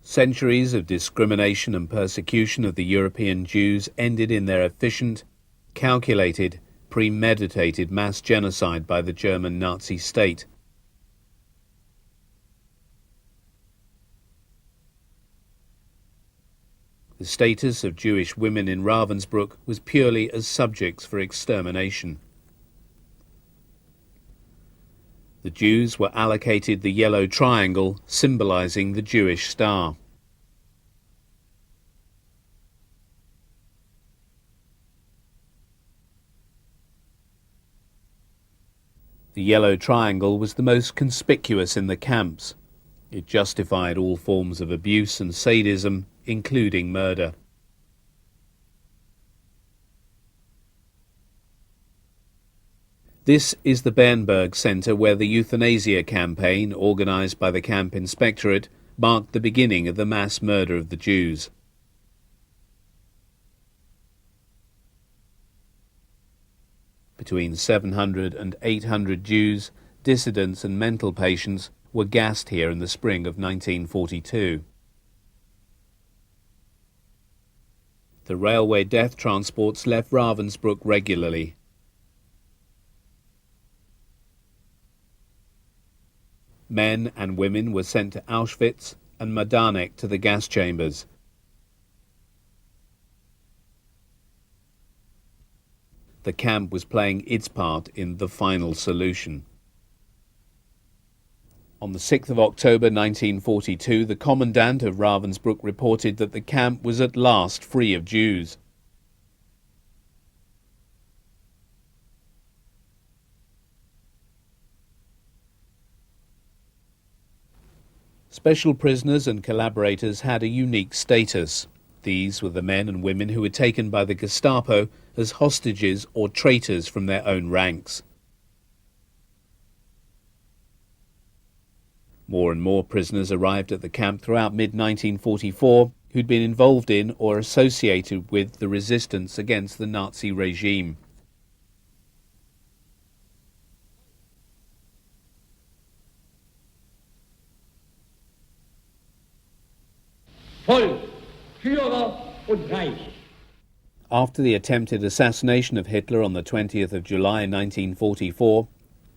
Centuries of discrimination and persecution of the European Jews ended in their efficient, calculated, premeditated mass genocide by the German Nazi state. The status of Jewish women in Ravensbrück was purely as subjects for extermination. The Jews were allocated the yellow triangle, symbolizing the Jewish star. The yellow triangle was the most conspicuous in the camps. It justified all forms of abuse and sadism, including murder. This is the Bernberg Center, where the euthanasia campaign, organized by the camp inspectorate, marked the beginning of the mass murder of the Jews. Between 700 and 800 Jews, dissidents and mental patients were gassed here in the spring of 1942. The railway death transports left Ravensbrück regularly. Men and women were sent to Auschwitz and Majdanek to the gas chambers. The camp was playing its part in the final solution. On the 6th of October 1942, the commandant of Ravensbrück reported that the camp was at last free of Jews. Special prisoners and collaborators had a unique status. These were the men and women who were taken by the Gestapo as hostages or traitors from their own ranks. More and more prisoners arrived at the camp throughout mid-1944 who'd been involved in or associated with the resistance against the Nazi regime. Volk, Führer und Reich. After the attempted assassination of Hitler on the 20th of July 1944,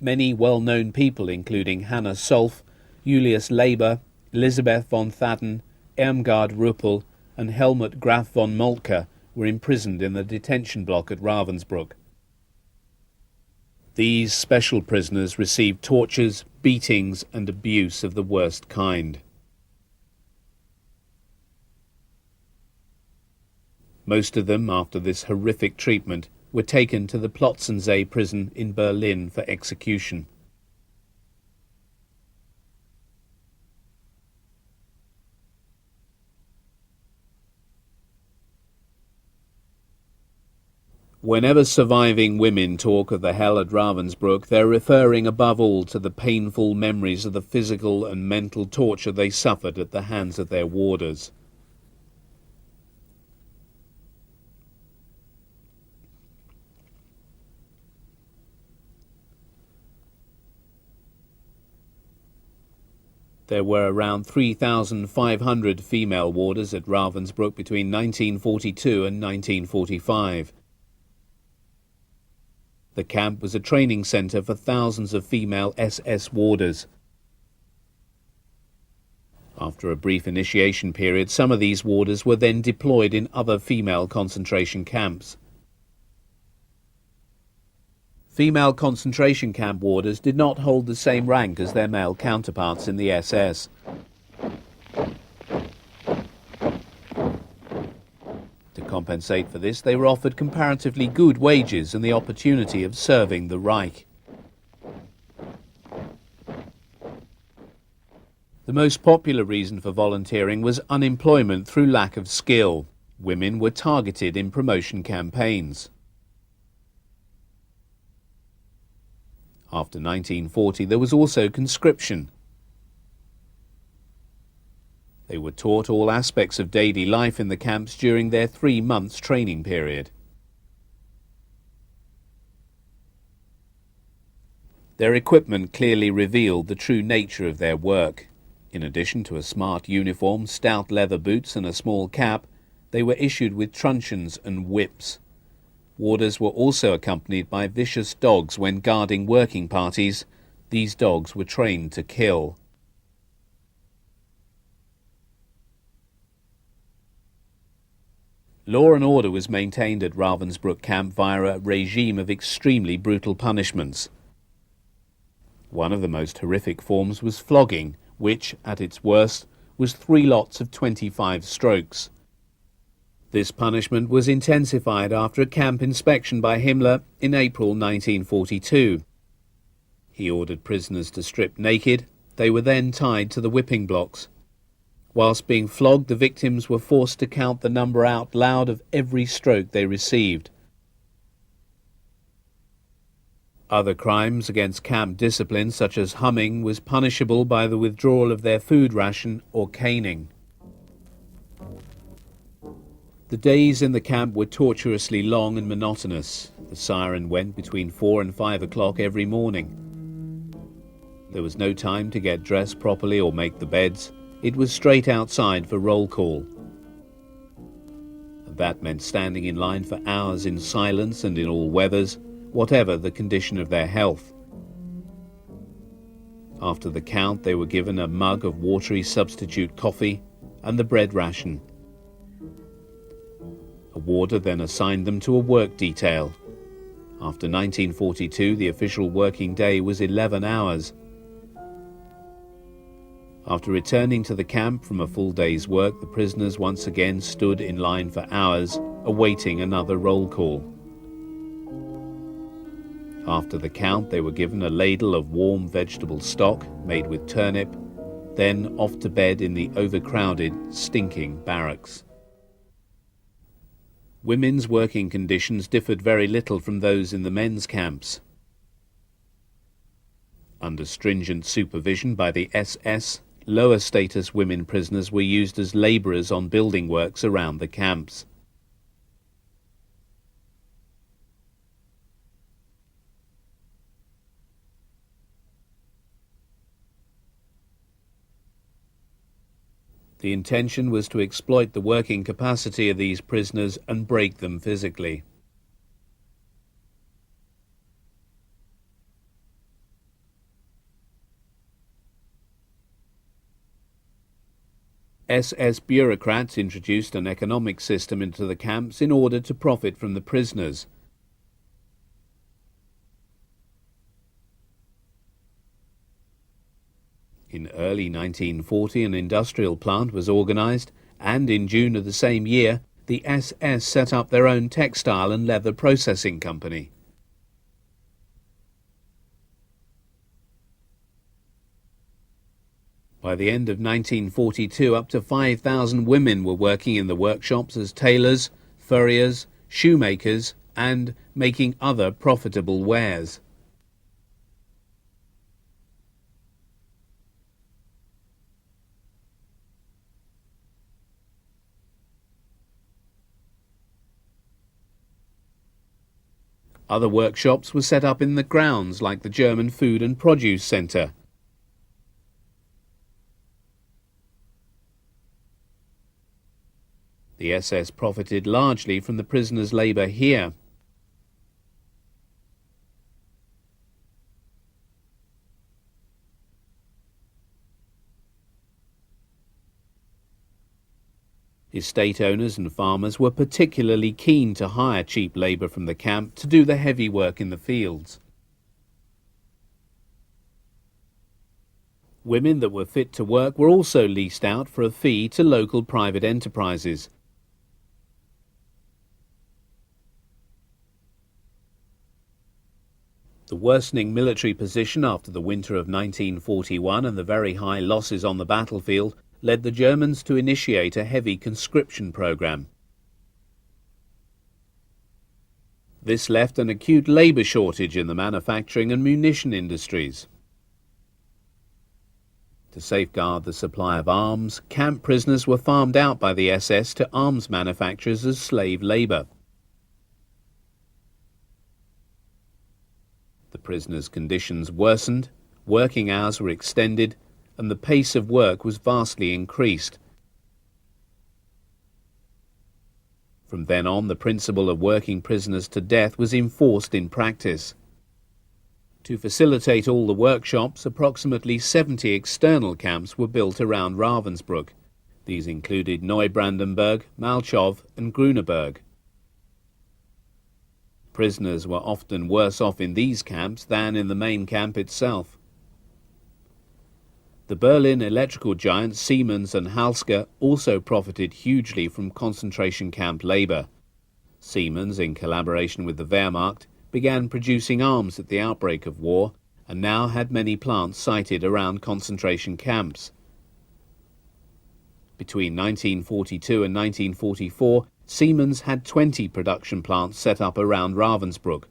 many well-known people, including Hanna Solf, Julius Leber, Elisabeth von Thadden, Irmgard Ruppel and Helmut Graf von Moltke, were imprisoned in the detention block at Ravensbrück. These special prisoners received tortures, beatings and abuse of the worst kind. Most of them, after this horrific treatment, were taken to the Plotzensee prison in Berlin for execution. Whenever surviving women talk of the hell at Ravensbrück, they're referring above all to the painful memories of the physical and mental torture they suffered at the hands of their warders. There were around 3,500 female warders at Ravensbrück between 1942 and 1945. The camp was a training centre for thousands of female SS warders. After a brief initiation period, some of these warders were then deployed in other female concentration camps. Female concentration camp warders did not hold the same rank as their male counterparts in the SS. To compensate for this, they were offered comparatively good wages and the opportunity of serving the Reich. The most popular reason for volunteering was unemployment through lack of skill. Women were targeted in promotion campaigns. After 1940, there was also conscription. They were taught all aspects of daily life in the camps during their 3 months training period. Their equipment clearly revealed the true nature of their work. In addition to a smart uniform, stout leather boots and a small cap, they were issued with truncheons and whips. Warders were also accompanied by vicious dogs when guarding working parties. These dogs were trained to kill. Law and order was maintained at Ravensbrück camp via a regime of extremely brutal punishments. One of the most horrific forms was flogging, which, at its worst, was 3 lots of 25 strokes. This punishment was intensified after a camp inspection by Himmler in April 1942. He ordered prisoners to strip naked. They were then tied to the whipping blocks. Whilst being flogged, the victims were forced to count the number out loud of every stroke they received. Other crimes against camp discipline, such as humming, was punishable by the withdrawal of their food ration or caning. The days in the camp were tortuously long and monotonous. The siren went between 4 and 5 o'clock every morning. There was no time to get dressed properly or make the beds. It was straight outside for roll call. And that meant standing in line for hours in silence and in all weathers, whatever the condition of their health. After the count, they were given a mug of watery substitute coffee and the bread ration. A warder then assigned them to a work detail. After 1942, the official working day was 11 hours. After returning to the camp from a full day's work, the prisoners once again stood in line for hours, awaiting another roll call. After the count, they were given a ladle of warm vegetable stock made with turnip, then off to bed in the overcrowded, stinking barracks. Women's working conditions differed very little from those in the men's camps. Under stringent supervision by the SS, lower status women prisoners were used as labourers on building works around the camps. The intention was to exploit the working capacity of these prisoners and break them physically. SS bureaucrats introduced an economic system into the camps in order to profit from the prisoners. In early 1940, an industrial plant was organized, and in June of the same year, the SS set up their own textile and leather processing company. By the end of 1942, up to 5,000 women were working in the workshops as tailors, furriers, shoemakers, and making other profitable wares. Other workshops were set up in the grounds, like the German Food and Produce Centre. The SS profited largely from the prisoners' labour here. Estate owners and farmers were particularly keen to hire cheap labour from the camp to do the heavy work in the fields. Women that were fit to work were also leased out for a fee to local private enterprises. The worsening military position after the winter of 1941 and the very high losses on the battlefield led the Germans to initiate a heavy conscription program. This left an acute labour shortage in the manufacturing and munition industries. To safeguard the supply of arms, camp prisoners were farmed out by the SS to arms manufacturers as slave labour. The prisoners' conditions worsened, working hours were extended, and the pace of work was vastly increased. From then on, the principle of working prisoners to death was enforced in practice. To facilitate all the workshops, approximately 70 external camps were built around Ravensbrück. These included Neubrandenburg, Malchow and Grüneberg. Prisoners were often worse off in these camps than in the main camp itself. The Berlin electrical giants Siemens and Halske also profited hugely from concentration camp labour. Siemens, in collaboration with the Wehrmacht, began producing arms at the outbreak of war and now had many plants sited around concentration camps. Between 1942 and 1944, Siemens had 20 production plants set up around Ravensbrück,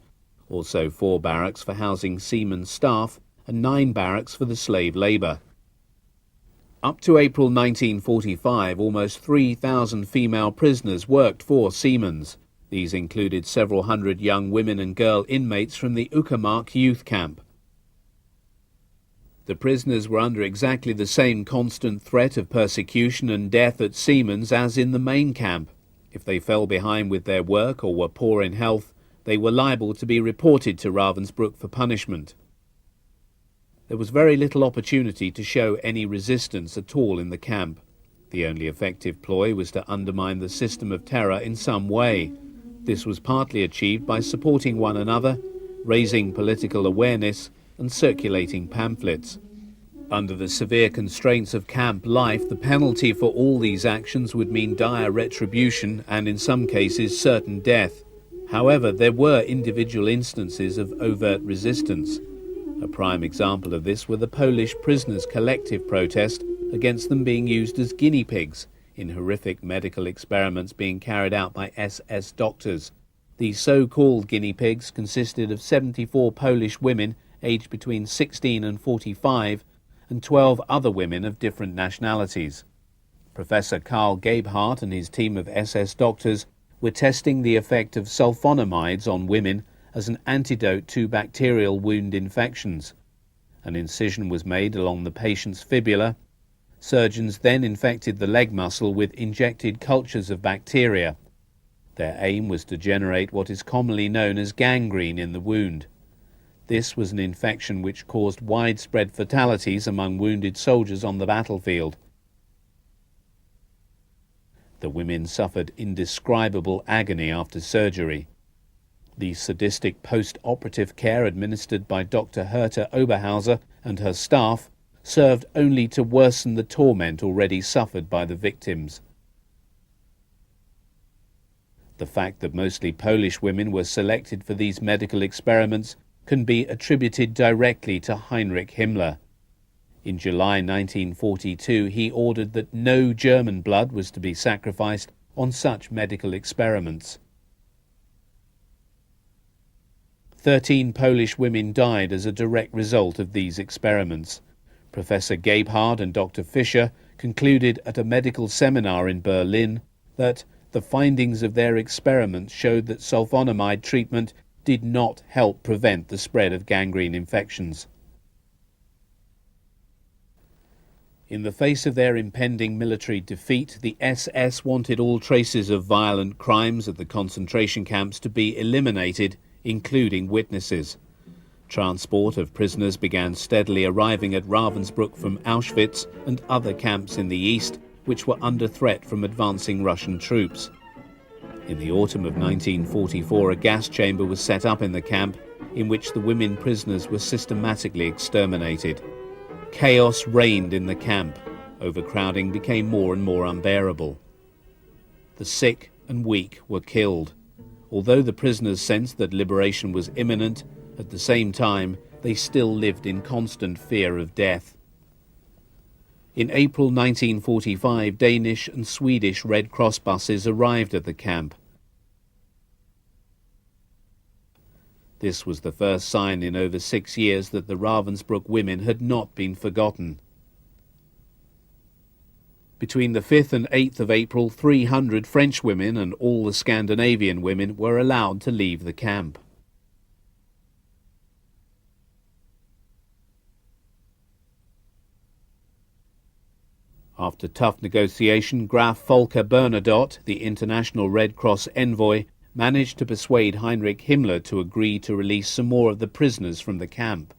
also 4 barracks for housing Siemens staff and 9 barracks for the slave labour. Up to April 1945, almost 3,000 female prisoners worked for Siemens. These included several hundred young women and girl inmates from the Uckermark youth camp. The prisoners were under exactly the same constant threat of persecution and death at Siemens as in the main camp. If they fell behind with their work or were poor in health, they were liable to be reported to Ravensbrück for punishment. There was very little opportunity to show any resistance at all in the camp. The only effective ploy was to undermine the system of terror in some way. This was partly achieved by supporting one another, raising political awareness, and circulating pamphlets. Under the severe constraints of camp life, the penalty for all these actions would mean dire retribution and, in some cases, certain death. However, there were individual instances of overt resistance. A prime example of this were the Polish prisoners' collective protest against them being used as guinea pigs in horrific medical experiments being carried out by SS doctors. These so-called guinea pigs consisted of 74 Polish women aged between 16 and 45 and 12 other women of different nationalities. Professor Karl Gebhardt and his team of SS doctors were testing the effect of sulfonamides on women as an antidote to bacterial wound infections. An incision was made along the patient's fibula. Surgeons then infected the leg muscle with injected cultures of bacteria. Their aim was to generate what is commonly known as gangrene in the wound. This was an infection which caused widespread fatalities among wounded soldiers on the battlefield. The women suffered indescribable agony after surgery. The sadistic post-operative care administered by Dr. Herta Oberhauser and her staff served only to worsen the torment already suffered by the victims. The fact that mostly Polish women were selected for these medical experiments can be attributed directly to Heinrich Himmler. In July 1942, he ordered that no German blood was to be sacrificed on such medical experiments. 13 Polish women died as a direct result of these experiments. Professor Gebhardt and Dr. Fischer concluded at a medical seminar in Berlin that the findings of their experiments showed that sulfonamide treatment did not help prevent the spread of gangrene infections. In the face of their impending military defeat, the SS wanted all traces of violent crimes at the concentration camps to be eliminated, including witnesses. Transport of prisoners began steadily arriving at Ravensbrück from Auschwitz and other camps in the east, which were under threat from advancing Russian troops. In the autumn of 1944, a gas chamber was set up in the camp, in which the women prisoners were systematically exterminated. Chaos reigned in the camp. Overcrowding became more and more unbearable. The sick and weak were killed. Although the prisoners sensed that liberation was imminent, at the same time they still lived in constant fear of death. In April 1945, Danish and Swedish Red Cross buses arrived at the camp. This was the first sign in over 6 years that the Ravensbrück women had not been forgotten. Between the 5th and 8th of April, 300 French women and all the Scandinavian women were allowed to leave the camp. After tough negotiation, Graf Volker Bernadotte, the International Red Cross envoy, managed to persuade Heinrich Himmler to agree to release some more of the prisoners from the camp.